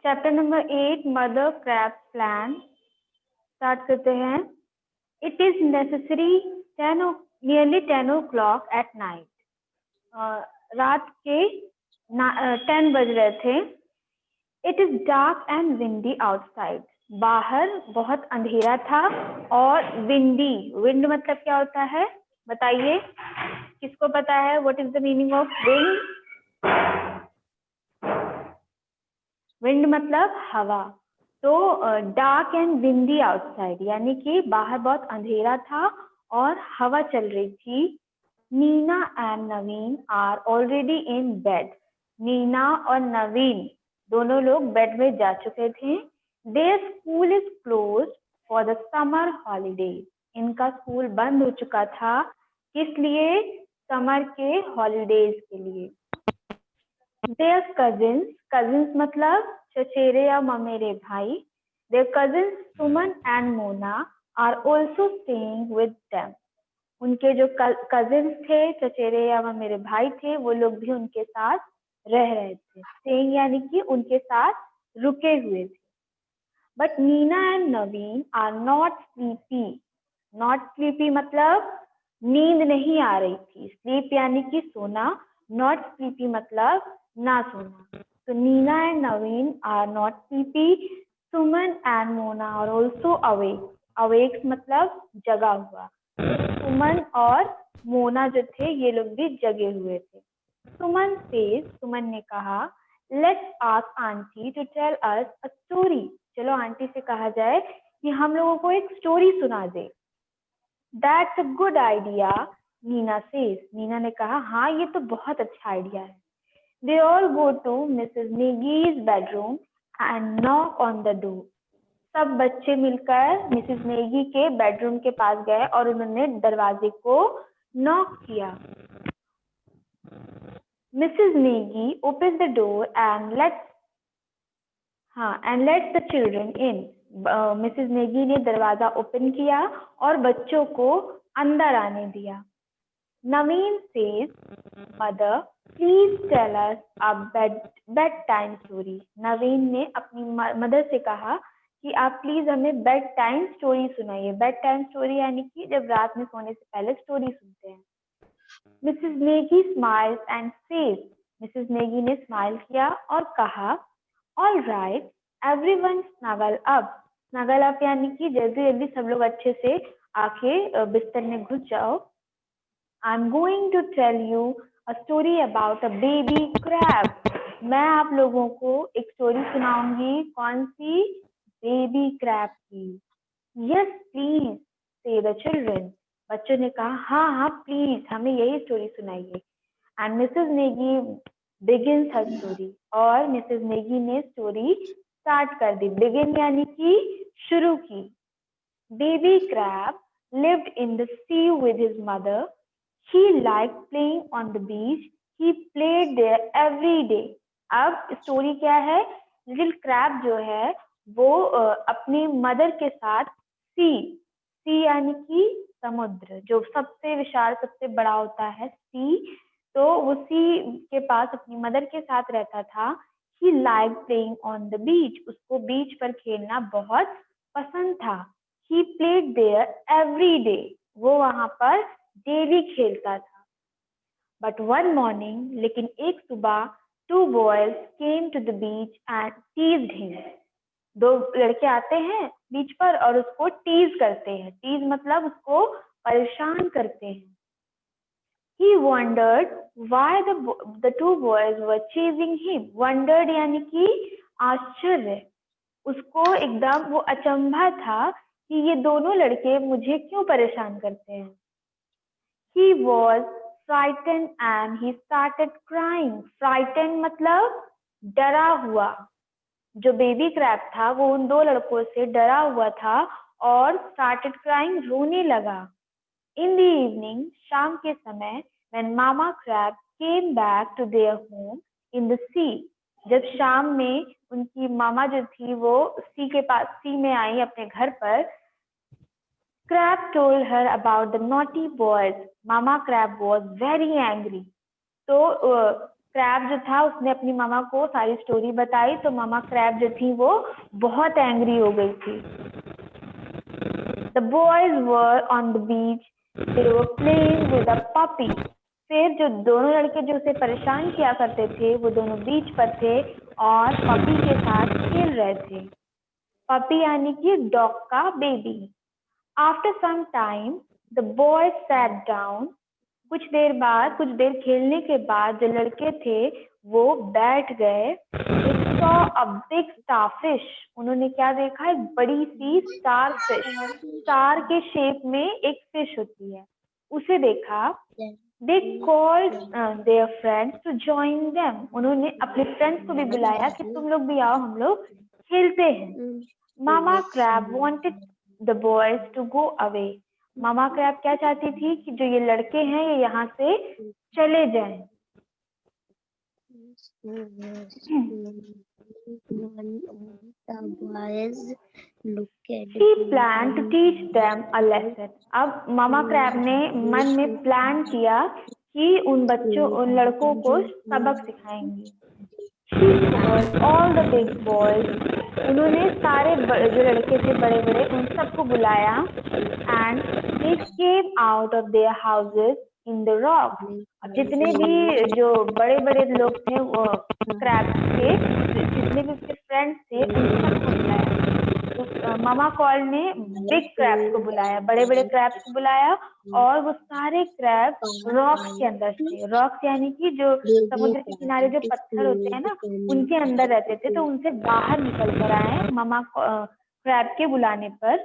Chapter number 8 mother crabs plan start करते हैं। It is necessary nearly 10 o'clock at night. रात के 10 बज रहे थे। It is dark and windy outside. बाहर बहुत अंधेरा था और विंडी। विंड मतलब क्या होता है बताइए, किसको पता है? What is the meaning of wind? Wind मतलब हवा। तो डार्क एंड विंडी आउटसाइड यानी कि बाहर बहुत अंधेरा था और हवा चल रही थी। Neena and Naveen are already in bed. Neena और नवीन दोनों लोग बेड में जा चुके थे। Their school is close for the summer holidays. इनका स्कूल बंद हो चुका था, किस लिए? समर के हॉलीडेज के लिए। Their cousins, cousins मतलब चचेरे या ममेरे भाई। Their cousins Suman and Mona are also staying with them. उनके जो कजिन्स थे, चचेरे या ममेरे भाई थे, वो लोग भी उनके साथ रह रहे थे। Staying यानी कि उनके साथ रुके हुए थे। But Nina and Naveen are not sleepy. Not sleepy मतलब नींद नहीं आ रही थी। Sleep यानी कि सोना, not sleepy मतलब ना सोना। तो Neena and Naveen are not sleepy. Suman and Mona are also awake. Awake मतलब जगा हुआ। सुमन और मोना जो थे ये लोग भी जगे हुए थे। सुमन ने कहा, let's ask aunty to tell us a story. चलो आंटी से कहा जाए कि हम लोगों को एक स्टोरी सुना दे। That's a good idea, Neena says. Neena ने कहा, हाँ ये तो बहुत अच्छा आइडिया है। They all go to Mrs. Negi's bedroom and knock on the door. सब बच्चे मिलकर मिसेस नेगी के बेडरूम के पास गए और उन्होंने दरवाजे को नॉक किया। Mrs Negi opens the door and lets the children in. Mrs Negi ने दरवाजा ओपन किया और बच्चों को अंदर आने दिया। Naveen says, mother please tell us a bed time story. Naveen ने अपनी मदर से कहा कि आप प्लीज हमें बेड टाइम स्टोरी सुनाइए। बेड टाइम स्टोरी यानी कि जब रात में सोने से पहले स्टोरी सुनते हैं। Mrs Negi smiles and says. Mrs Negi ने स्माइल किया और कहा, all right everyone snuggle up. Snuggle up यानी कि जल्दी जल्दी सब लोग अच्छे से आके बिस्तर में घुस जाओ। I'm going to tell you a story about a baby crab. मैं आप लोगों को एक स्टोरी सुनाऊंगी। कौन सी? बेबी क्रैब की। Yes, please, say the children. बच्चों ने कहा, हाँ हाँ प्लीज हमें यही स्टोरी सुनाइए। And Mrs. Negi begins her story. और मिसेज नेगी ने स्टोरी स्टार्ट कर दी। Begin यानी कि शुरू की। Baby crab lived in the sea with his mother. He liked playing on the beach. He played there every day. अब story क्या है? लिटिल क्रैब जो है वो अपनी मदर के साथ सी यानी कि समुद्र, जो सबसे विशाल सबसे बड़ा होता है सी, तो वो सी के पास अपनी मदर के साथ रहता था। He liked playing on the beach. उसको बीच पर खेलना बहुत पसंद था। He played there every day. वो वहां पर डेली खेलता था। बट वन मॉर्निंग, लेकिन एक सुबह, two boys came to the beach and teased him. दो लड़के आते हैं बीच पर और उसको टीज करते हैं। टीज मतलब उसको परेशान करते हैं। He wondered why the two boys were chasing him. Wondered यानी कि आश्चर्य। उसको एकदम वो अचंभा था कि ये दोनों लड़के मुझे क्यों परेशान करते हैं। He was frightened and he started crying. Frightened मतलब डरा हुआ। जो बेबी क्रैब था वो उन दो लड़कों से डरा हुआ था और started crying, रोने लगा। In the evening, शाम के समय, when Mama Crab came back to their home in the sea, जब शाम में उनकी मामा जो थी वो सी में आई अपने घर पर, Crab told her about the naughty boys. Mama Crab was very angry. तो क्रैब जो था उसने अपनी मामा को सारी स्टोरी बताई, तो मामा क्रैब जो थी वो बहुत एंग्री हो गई थी। The boys were on the beach. They were playing with a puppy. फिर जो दोनों लड़के जो उसे परेशान किया करते थे वो दोनों बीच पर थे और पपी के साथ खेल रहे थे। पपी यानी कि डॉग का baby. After some time, the boys sat down. कुछ देर खेलने के बाद जो लड़के थे वो बैठ गए। They saw a big starfish. उन्होंने क्या देखा? एक बड़ी सी starfish. स्टार के शेप में एक फिश होती है, उसे देखा। They called their friends to join them. उन्होंने अपने फ्रेंड्स को भी बुलाया कि तुम लोग भी आओ, हम लोग खेलते हैं। Mama crab wanted the boys to go away. Mama crab क्या चाहती थी कि जो ये लड़के हैं ये यहाँ से चले जाएं। She planned to teach them a lesson. अब मामा क्रैब ने मन में प्लान किया कि उन लड़कों को सबक सिखाएंगी। She called all the big boys. उन्होंने सारे जो लड़के थे बड़े बड़े उन सबको बुलाया। And they came out of their houses in the rock. अब जितने भी जो बड़े बड़े लोग थे वो क्रैब के, जितने भी उसके फ्रेंड्स थे उन सबको बुलाया। तो मामा कॉल ने बिग क्रैब्स को बुलाया, बड़े बड़े क्रैब्स को बुलाया और वो सारे क्रैब रॉक्स के अंदर थे। रॉक्स यानी कि जो समुद्र के किनारे जो पत्थर होते हैं ना उनके अंदर रहते थे, तो उनसे बाहर निकल कर आए मामा क्रैब के बुलाने पर।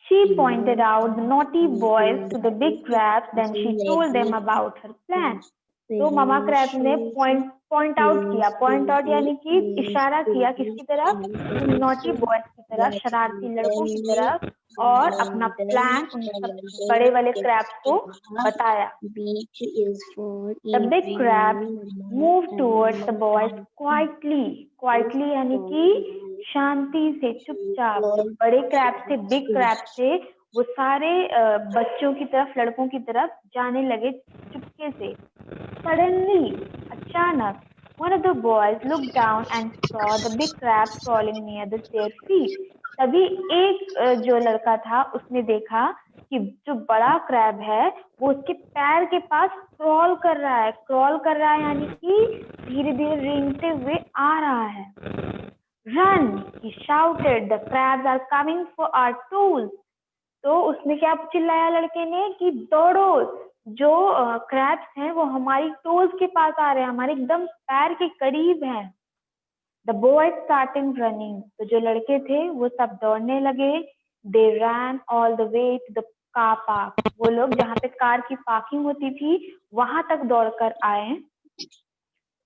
She pointed out the naughty boys to the big crabs, then she told them about her plan. तो मामा क्रैब ने पॉइंट आउट किया। पॉइंट आउट यानी कि इशारा किया किसकी तरफ? उन नॉटी बॉयज की तरफ, शरारती लड़कों की तरफ, और अपना प्लान उन सब बड़े वाले क्रैब्स को बताया। The big crabs moved towards the boys quietly. Quietly यानी कि शांति से, चुपचाप। जो बड़े क्रैब्स थे, बिग क्रैब्स थे, वो सारे बच्चों की तरफ, लड़कों की तरफ जाने लगे चुपके से। Suddenly, अचानक, one of the boys looked down and saw the big crab crawling near their feet. तभी एक जो लड़का था उसने देखा कि जो बड़ा क्रैब है वो उसके पैर के पास क्रॉल कर रहा है। क्रॉल कर रहा है यानी कि धीरे धीरे रेंगते हुए आ रहा है। Run! He shouted. The crabs are coming for our toes. तो उसने क्या चिल्लाया लड़के ने कि दौड़ो, जो क्रैब्स हैं वो हमारी टोज के पास आ रहे हैं, हमारे एकदम पैर के करीब हैं। The boys started running. तो जो लड़के थे वो सब दौड़ने लगे। They ran all the way to the car park. वो लोग जहाँ पे कार की पार्किंग होती थी वहां तक दौड़कर आए।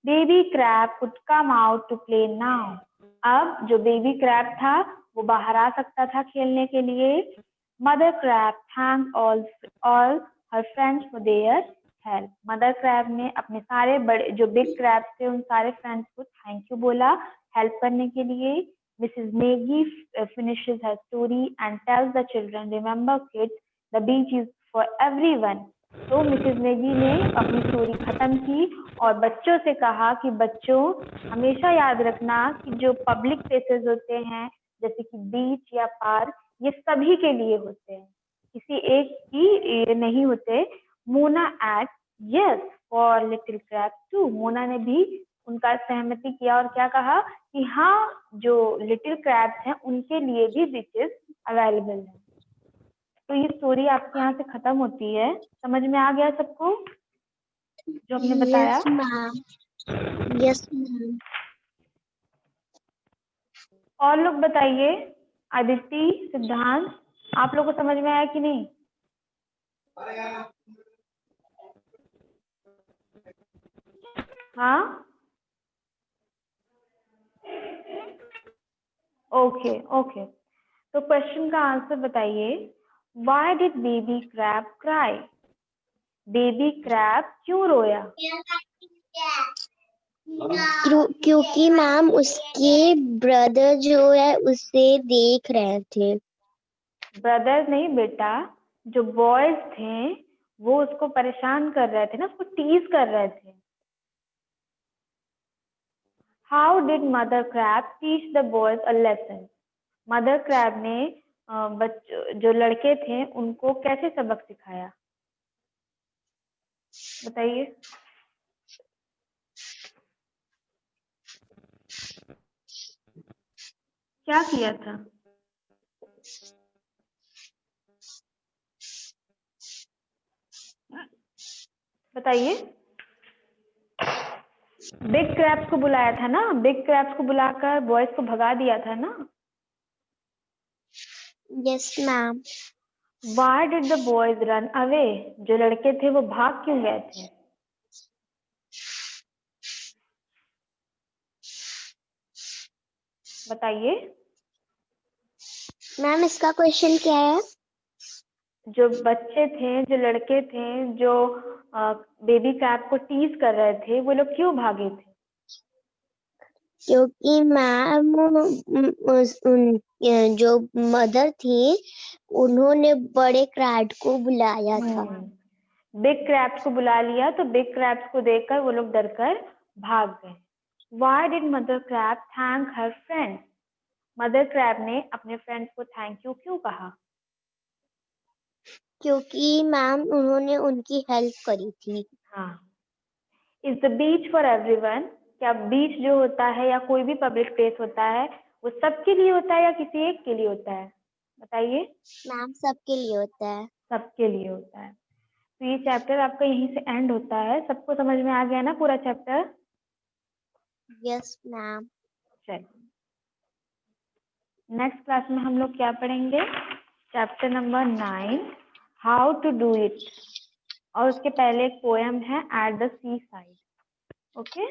Baby crab could come out to play now. अब जो बेबी क्रैब था वो बाहर आ सकता था खेलने के लिए। Mother crab thanked all her friends for their help. Mother crab ने अपने सारे बड़े जो बिग क्रैब थे उन सारे फ्रेंड्स को थैंक यू बोला हेल्प करने के लिए। Mrs. Maggie finishes her story and tells the children, remember kids, the beach is for everyone. तो मिसेज मैगी ने अपनी स्टोरी खत्म की और बच्चों से कहा कि बच्चों हमेशा याद रखना कि जो पब्लिक प्लेसेस होते हैं जैसे कि बीच या पार्क, ये सभी के लिए होते हैं, किसी एक की नहीं होते। Mona said yes for little crab too. Mona ने भी उनका सहमति किया और क्या कहा कि हाँ, जो लिटिल क्रैब्स हैं उनके लिए भी बीचेस अवेलेबल है। तो ये स्टोरी आपके यहाँ से खत्म होती है। समझ में आ गया सबको जो हमने बताया? Yes ma'am. और लोग बताइए, आदित्य, सिद्धांत, आप लोग को समझ में आया कि नहीं? हाँ, ओके ओके। तो क्वेश्चन का आंसर बताइए। Why did baby crab cry? Baby crab क्यों रोया? क्योंकि मैम उसके ब्रदर जो है उसे देख रहे थे। ब्रदर नहीं बेटा, जो बॉयज थे वो उसको परेशान कर रहे थे ना, उसको टीज कर रहे थे। How did mother crab teach the boys a lesson? Mother crab ने जो लड़के थे उनको कैसे सबक सिखाया? बताइए। क्या किया था? बताइए। बिग क्रैब्स को बुलाया था ना, बिग क्रैब्स को बुलाकर बॉयज को भगा दिया था ना। Yes ma'am. Why did the boys run away? जो लड़के थे वो भाग क्यों गए थे? बताइए। मैम इसका क्वेश्चन क्या है? जो बच्चे थे, जो लड़के थे, जो बेबी क्रैब को टीज कर रहे थे, वो लोग क्यों भागे थे? क्योंकि मैम जो मदर थी उन्होंने बड़े क्रैब को बुलाया था। बिग क्रैब्स को बुला लिया तो बिग क्रैब्स को देखकर वो लोग डरकर भाग गए। Why did mother crab thank her friends? Mother crab ने अपने फ्रेंड्स को थैंक यू क्यों कहा? क्योंकि मैम उन्होंने उनकी हेल्प करी थी। हाँ। Is the beach for everyone? क्या बीच जो होता है या कोई भी पब्लिक प्लेस होता है वो सबके लिए होता है या किसी एक के लिए होता है? बताइए। मैम सबके लिए होता है। सबके लिए होता है। तो ये चैप्टर आपका यहीं से एंड होता है। सबको समझ में आ गया ना पूरा चैप्टर? Yes ma'am. चलिए, नेक्स्ट क्लास में हम लोग क्या पढ़ेंगे? Chapter number 9, how to do it. और उसके पहले एक पोएम है, at the seaside. Okay,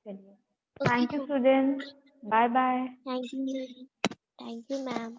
चलिए, thank you students, bye bye. Thank you ma'am.